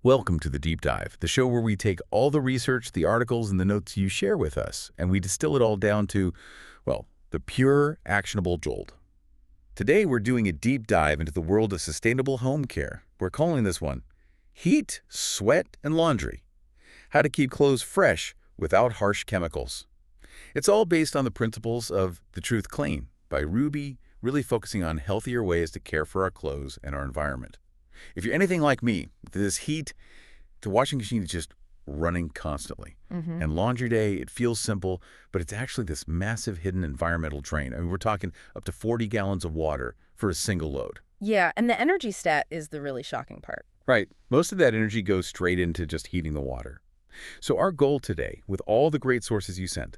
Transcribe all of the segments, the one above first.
Welcome to the Deep Dive, the show where we take all the research, the articles, and the notes you share with us, and we distill it all down to, well, the pure, actionable jolt. Today, we're doing a deep dive into the world of sustainable home care. We're calling this one Heat, Sweat, and Laundry: How to Keep Clothes Fresh Without Harsh Chemicals. It's all based on the principles of The Truth Clean by Roobi, really focusing on healthier ways to care for our clothes and our environment. If you're anything like me, this heat, the washing machine is just running constantly. And laundry day, it feels simple, but it's actually this massive hidden environmental drain. I mean, we're talking up to 40 gallons of water for a single load. Yeah, and the energy stat is the really shocking part. Right. Most of that energy goes straight into just heating the water. So our goal today, with all the great sources you sent,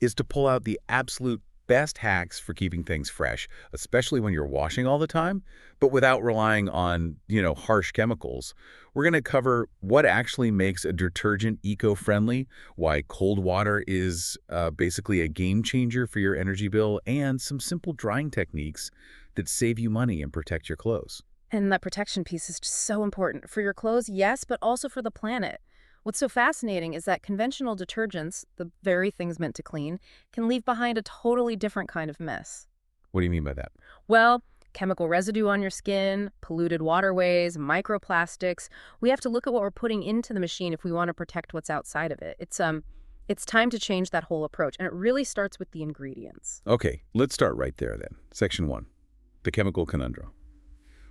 is to pull out the absolute best hacks for keeping things fresh, especially when you're washing all the time, but without relying on, harsh chemicals. We're going to cover what actually makes a detergent eco-friendly, why cold water is basically a game changer for your energy bill, and some simple drying techniques that save you money and protect your clothes. And that protection piece is just so important for your clothes, yes, but also for the planet. What's so fascinating is that conventional detergents, the very things meant to clean, can leave behind a totally different kind of mess. What do you mean by that? Well, chemical residue on your skin, polluted waterways, microplastics. We have to look at what we're putting into the machine if we want to protect what's outside of it. It's time to change that whole approach, and it really starts with the ingredients. Okay, let's start right there then. Section 1, the chemical conundrum.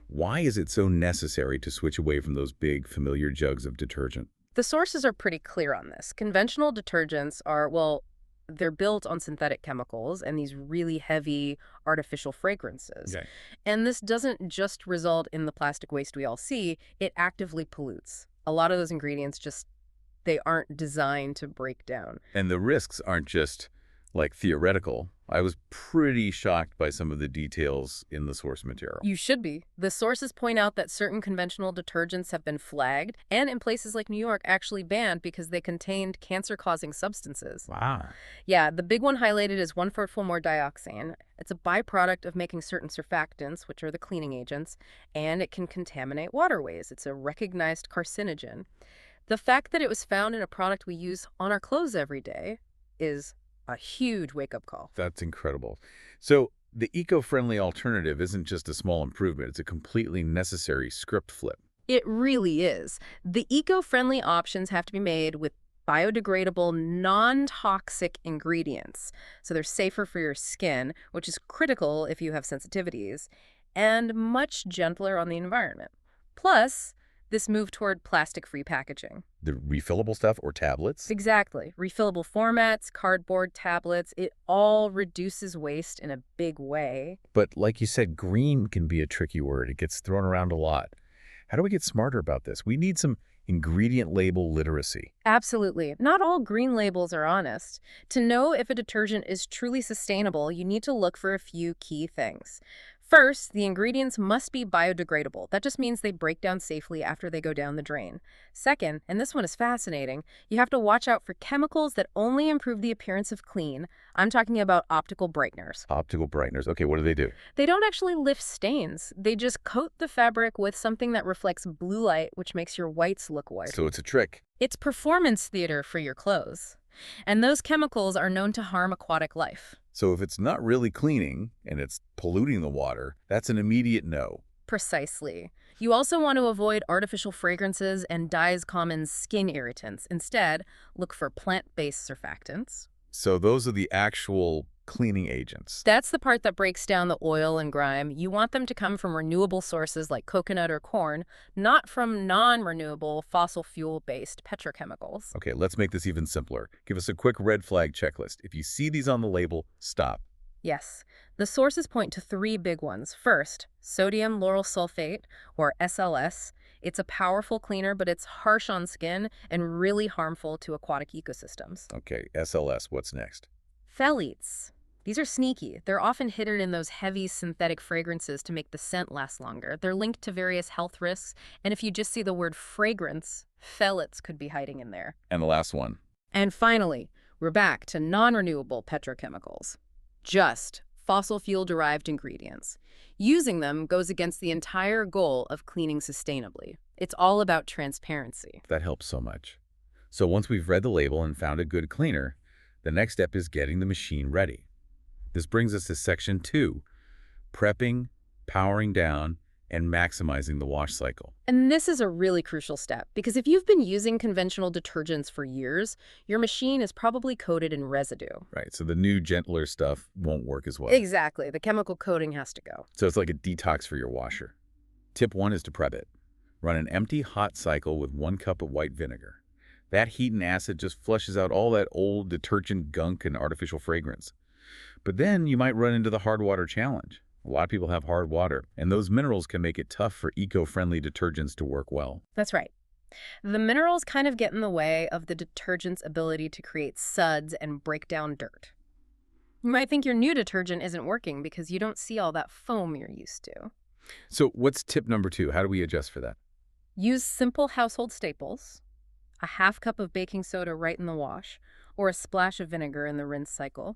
Why is it so necessary to switch away from those big, familiar jugs of detergent? The sources are pretty clear on this. Conventional detergents are, well, they're built on synthetic chemicals and these really heavy artificial fragrances. Okay. And this doesn't just result in the plastic waste we all see, it actively pollutes. A lot of those ingredients they aren't designed to break down. And the risks aren't just, theoretical. I was pretty shocked by some of the details in the source material. You should be. The sources point out that certain conventional detergents have been flagged and in places like New York actually banned because they contained cancer-causing substances. Wow. Yeah, the big one highlighted is 1,4-formordioxane. It's a byproduct of making certain surfactants, which are the cleaning agents, and it can contaminate waterways. It's a recognized carcinogen. The fact that it was found in a product we use on our clothes every day is a huge wake-up call. That's incredible. So the eco-friendly alternative isn't just a small improvement. It's a completely necessary script flip. It really is. The eco-friendly options have to be made with biodegradable, non-toxic ingredients. So they're safer for your skin, which is critical if you have sensitivities, and much gentler on the environment. Plus, this move toward plastic-free packaging. The refillable stuff or tablets? Exactly. Refillable formats, cardboard tablets, it all reduces waste in a big way. But like you said, green can be a tricky word. It gets thrown around a lot. How do we get smarter about this? We need some ingredient label literacy. Absolutely. Not all green labels are honest. To know if a detergent is truly sustainable, you need to look for a few key things. First, the ingredients must be biodegradable. That just means they break down safely after they go down the drain. Second, and this one is fascinating, you have to watch out for chemicals that only improve the appearance of clean. I'm talking about optical brighteners. Optical brighteners. Okay, what do? They don't actually lift stains. They just coat the fabric with something that reflects blue light, which makes your whites look white. So it's a trick. It's performance theater for your clothes. And those chemicals are known to harm aquatic life. So if it's not really cleaning and it's polluting the water, that's an immediate no. Precisely. You also want to avoid artificial fragrances and dyes common skin irritants. Instead, look for plant-based surfactants. So those are the actual cleaning agents. That's the part that breaks down the oil and grime. You want them to come from renewable sources like coconut or corn, not from non-renewable fossil fuel-based petrochemicals. Okay, let's make this even simpler. Give us a quick red flag checklist. If you see these on the label, stop. Yes. The sources point to 3 big ones. First, sodium lauryl sulfate, or SLS. It's a powerful cleaner, but it's harsh on skin and really harmful to aquatic ecosystems. Okay, SLS, what's next? Phthalates. These are sneaky. They're often hidden in those heavy synthetic fragrances to make the scent last longer. They're linked to various health risks, and if you just see the word fragrance, phthalates could be hiding in there. And the last one. And finally, we're back to non-renewable petrochemicals. Just fossil fuel-derived ingredients. Using them goes against the entire goal of cleaning sustainably. It's all about transparency. That helps so much. So once we've read the label and found a good cleaner, the next step is getting the machine ready. This brings us to section 2, prepping, powering down, and maximizing the wash cycle. And this is a really crucial step because if you've been using conventional detergents for years, your machine is probably coated in residue. Right, so the new, gentler stuff won't work as well. Exactly. The chemical coating has to go. So it's like a detox for your washer. Tip 1 is to prep it. Run an empty hot cycle with 1 cup of white vinegar. That heat and acid just flushes out all that old detergent gunk and artificial fragrance. But then you might run into the hard water challenge. A lot of people have hard water, and those minerals can make it tough for eco-friendly detergents to work well. That's right. The minerals kind of get in the way of the detergent's ability to create suds and break down dirt. You might think your new detergent isn't working because you don't see all that foam you're used to. So what's tip number 2? How do we adjust for that? Use simple household staples, a half cup of baking soda right in the wash, or a splash of vinegar in the rinse cycle.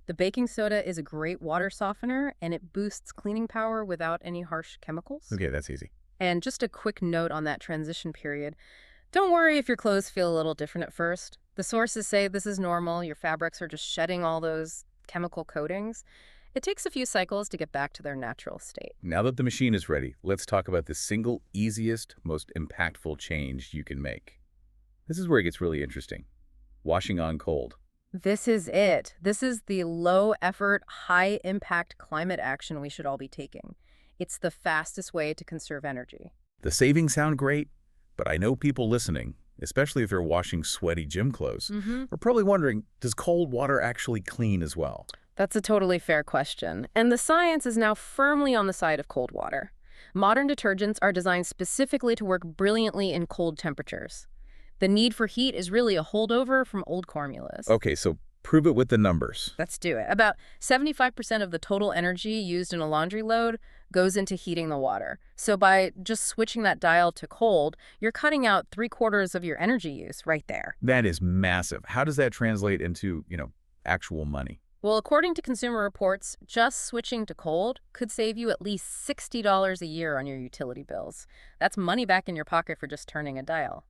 The baking soda is a great water softener, and it boosts cleaning power without any harsh chemicals. Okay, that's easy. And just a quick note on that transition period. Don't worry if your clothes feel a little different at first. The sources say this is normal. Your fabrics are just shedding all those chemical coatings. It takes a few cycles to get back to their natural state. Now that the machine is ready, let's talk about the single easiest, most impactful change you can make. This is where it gets really interesting. Washing on cold. This is it. This is the low-effort, high-impact climate action we should all be taking. It's the fastest way to conserve energy. The savings sound great, but I know people listening, especially if they're washing sweaty gym clothes, are probably wondering, does cold water actually clean as well? That's a totally fair question. And the science is now firmly on the side of cold water. Modern detergents are designed specifically to work brilliantly in cold temperatures. The need for heat is really a holdover from old formulas. Okay, so prove it with the numbers. Let's do it. About 75% of the total energy used in a laundry load goes into heating the water. So by just switching that dial to cold, you're cutting out 3/4 of your energy use right there. That is massive. How does that translate into, actual money? Well, according to Consumer Reports, just switching to cold could save you at least $60 a year on your utility bills. That's money back in your pocket for just turning a dial.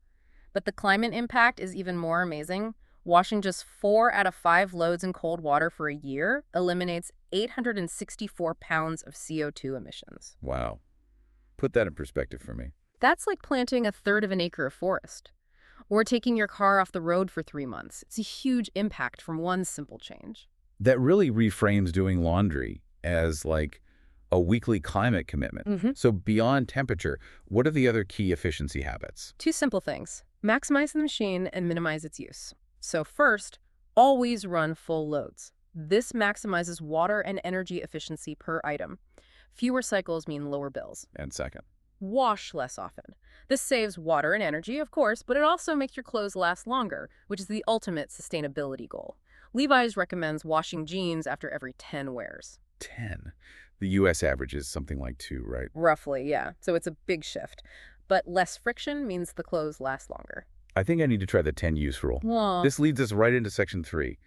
But the climate impact is even more amazing. Washing just 4 out of 5 loads in cold water for a year eliminates 864 pounds of CO2 emissions. Wow. Put that in perspective for me. That's like planting 1/3 of an acre of forest. Or taking your car off the road for 3 months. It's a huge impact from one simple change. That really reframes doing laundry as like a weekly climate commitment. So beyond temperature, what are the other key efficiency habits? 2 simple things. Maximize the machine and minimize its use. So first, always run full loads. This maximizes water and energy efficiency per item. Fewer cycles mean lower bills. And second, Wash less often. This saves water and energy, of course, but it also makes your clothes last longer, which is the ultimate sustainability goal. Levi's recommends washing jeans after every 10 wears. 10. The U.S. average is something like 2, right? Roughly, yeah. So it's a big shift. But less friction means the clothes last longer. I think I need to try the 10-use rule. Aw. This leads us right into section 3,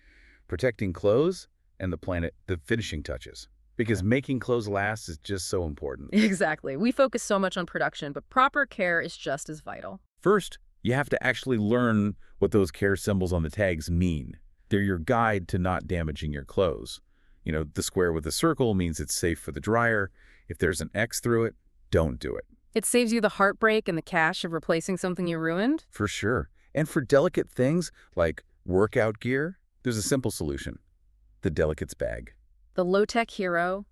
protecting clothes and the planet, the finishing touches. Because making clothes last is just so important. Exactly. We focus so much on production, but proper care is just as vital. First, you have to actually learn what those care symbols on the tags mean. They're your guide to not damaging your clothes. The square with the circle means it's safe for the dryer. If there's an X through it, don't do it. It saves you the heartbreak and the cash of replacing something you ruined. For sure. And for delicate things like workout gear, there's a simple solution. The Delicates bag. The low-tech hero.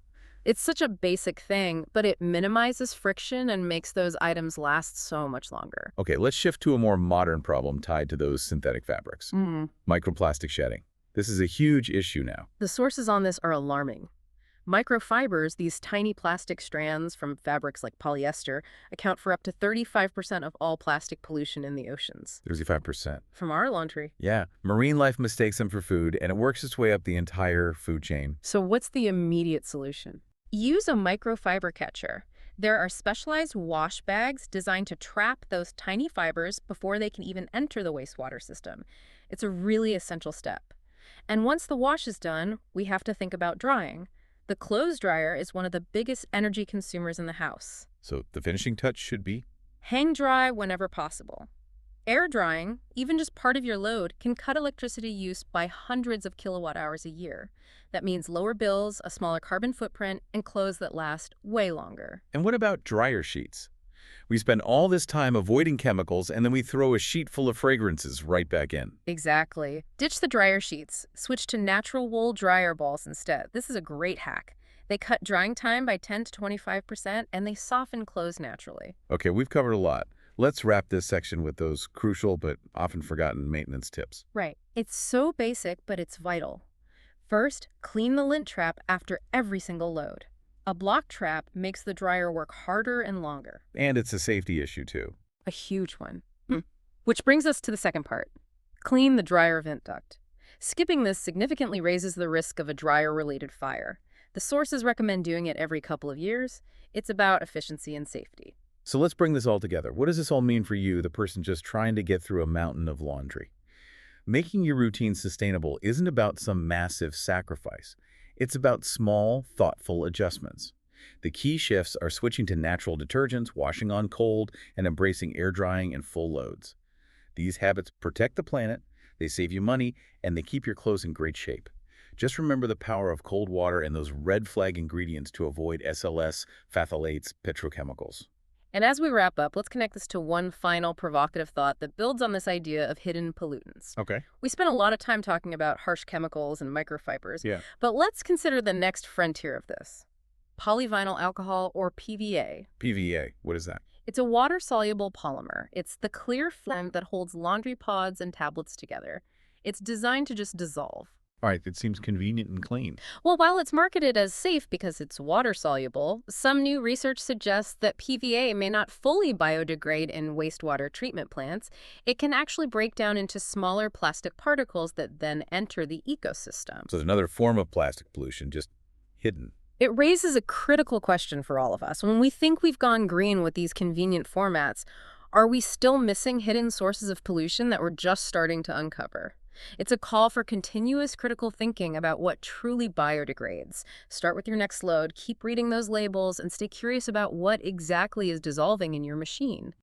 It's such a basic thing, but it minimizes friction and makes those items last so much longer. Okay, let's shift to a more modern problem tied to those synthetic fabrics. Microplastic shedding. This is a huge issue now. The sources on this are alarming. Microfibers, these tiny plastic strands from fabrics like polyester, account for up to 35% of all plastic pollution in the oceans. 35%. From our laundry. Yeah, marine life mistakes them for food, and it works its way up the entire food chain. So what's the immediate solution? Use a microfiber catcher. There are specialized wash bags designed to trap those tiny fibers before they can even enter the wastewater system. It's a really essential step. And once the wash is done, we have to think about drying. The clothes dryer is one of the biggest energy consumers in the house. So the finishing touch should be? Hang dry whenever possible. Air drying, even just part of your load, can cut electricity use by hundreds of kilowatt hours a year. That means lower bills, a smaller carbon footprint, and clothes that last way longer. And what about dryer sheets? We spend all this time avoiding chemicals, and then we throw a sheet full of fragrances right back in. Exactly. Ditch the dryer sheets. Switch to natural wool dryer balls instead. This is a great hack. They cut drying time by 10 to 25%, and they soften clothes naturally. Okay, we've covered a lot. Let's wrap this section with those crucial but often forgotten maintenance tips. Right. It's so basic, but it's vital. First, clean the lint trap after every single load. A block trap makes the dryer work harder and longer. And it's a safety issue, too. A huge one. Which brings us to the second part. Clean the dryer vent duct. Skipping this significantly raises the risk of a dryer-related fire. The sources recommend doing it every couple of years. It's about efficiency and safety. So let's bring this all together. What does this all mean for you, the person just trying to get through a mountain of laundry? Making your routine sustainable isn't about some massive sacrifice. It's about small, thoughtful adjustments. The key shifts are switching to natural detergents, washing on cold, and embracing air drying and full loads. These habits protect the planet, they save you money, and they keep your clothes in great shape. Just remember the power of cold water and those red flag ingredients to avoid SLS, phthalates, petrochemicals. And as we wrap up, let's connect this to one final provocative thought that builds on this idea of hidden pollutants. Okay. We spent a lot of time talking about harsh chemicals and microfibers, Yeah. but let's consider the next frontier of this. Polyvinyl alcohol, or PVA. PVA, what is that? It's a water-soluble polymer. It's the clear film that holds laundry pods and tablets together. It's designed to just dissolve. All right, it seems convenient and clean. Well, while it's marketed as safe because it's water-soluble, some new research suggests that PVA may not fully biodegrade in wastewater treatment plants. It can actually break down into smaller plastic particles that then enter the ecosystem. So it's another form of plastic pollution, just hidden. It raises a critical question for all of us. When we think we've gone green with these convenient formats, are we still missing hidden sources of pollution that we're just starting to uncover? It's a call for continuous critical thinking about what truly biodegrades. Start with your next load, keep reading those labels, and stay curious about what exactly is dissolving in your machine.